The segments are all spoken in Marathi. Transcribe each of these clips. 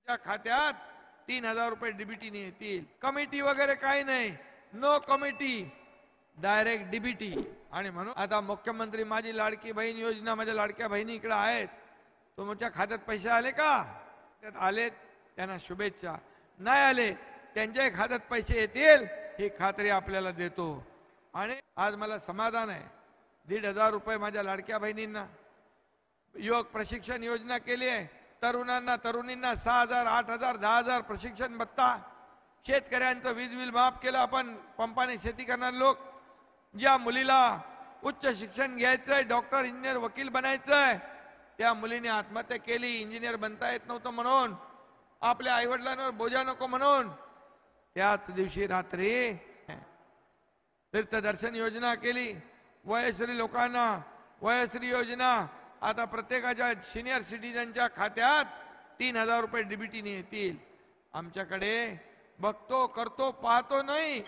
त्या खात्यात 3000 रुपये डीबीटी येतील. कमिटी वगैरे काही नाही, नो कमिटी, डायरेक्ट डीबीटी. आणि म्हणून आता मुख्यमंत्री माझी लाडकी बहीण योजना, माझ्या लाडक्या बहिणी इकडे आहेत, तुमच्या खात्यात पैसे आले का? त्यात आलेत, त्यांना शुभेच्छा. नाही आले त्यांच्या खात्यात पैसे येतील ही खात्री आपल्याला देतो. आणि आज मला समाधान आहे, 1500 रुपये माझ्या लाडक्या बहिणींना योग प्रशिक्षण योजना केली आहे. तरुणांना तरुणींना 6000 8000 10000 प्रशिक्षण भत्ता. शेतकऱ्यांचं वीज बिल माफ केलं आपण, पंपाने शेती करणारे लोक. ज्या मुलीला उच्च शिक्षण घ्यायचंय, डॉक्टर इंजिनियर वकील बनायचंय, त्या मुलीने आत्महत्या केली, इंजिनियर बनता येत नव्हतं म्हणून, आपल्या आईवडिलांवर बोजा नको म्हणून. त्याच दिवशी रात्री तीर्थदर्शन योजना केली. वयश्री लोकांना वयश्री योजना आता प्रत्येकाच्या सिनियर सिटीजनच्या खात्यात 3000 रुपये डीबीटी येतील. आमच्याकडे बघतो करतो पाहतो नाही,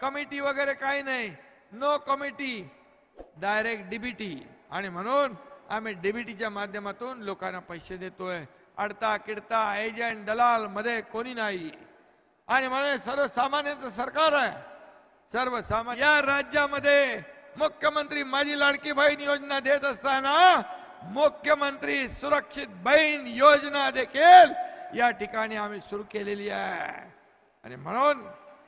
कमिटी वगैरे काही नाही, नो कमिटी, डायरेक्ट डीबीटी. आणि म्हणून आम्ही डीबीटीच्या माध्यमातून लोकांना पैसे देतोय. अडता किडता एजंट दलाल मध्ये कोणी नाही. आणि म्हणून सर्वसामान्यांचं सरकार आहे. सर्वसामान्य या राज्यामध्ये मुख्यमंत्री माझी लाडकी बहीण योजना देत असताना मुख्यमंत्री सुरक्षित बहीण योजना देखील या ठिकाणी आम्ही सुरू केलेली आहे. आणि म्हणून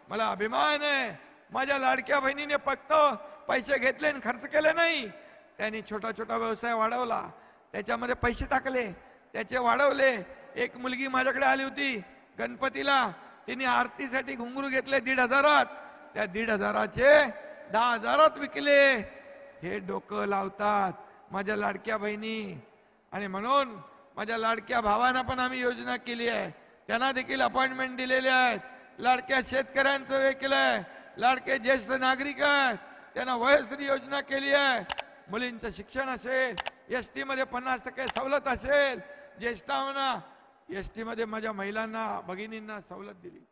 मला अभिमान आहे, माझ्या लाडक्या बहिणीने फक्त पैसे घेतले आणि खर्च केले नाही, त्यांनी छोटा छोटा व्यवसाय वाढवला, त्याच्यामध्ये पैसे टाकले, त्याचे वाढवले. एक मुलगी माझ्याकडे आली होती गणपतीला, तिने आरतीसाठी घुंगरू घेतले 1500, त्या 1500चे 10000 विकले. हे डोकं लावतात माझ्या लाडक्या बहिणी. आणि म्हणून माझ्या लाडक्या भावांना पण आम्ही योजना केली आहे, त्यांना देखील अपॉइंटमेंट दिलेले आहेत. लाडक्या शेतकऱ्यांचं हे केलं आहे, लाडके ज्येष्ठ नागरिक आहेत त्यांना वयश्री योजना केली आहे. मुलींचं शिक्षण असेल, एसटी मध्ये 50% सवलत असेल, ज्येष्ठांना एसटी मध्ये माझ्या महिलांना भगिनींना सवलत दिली.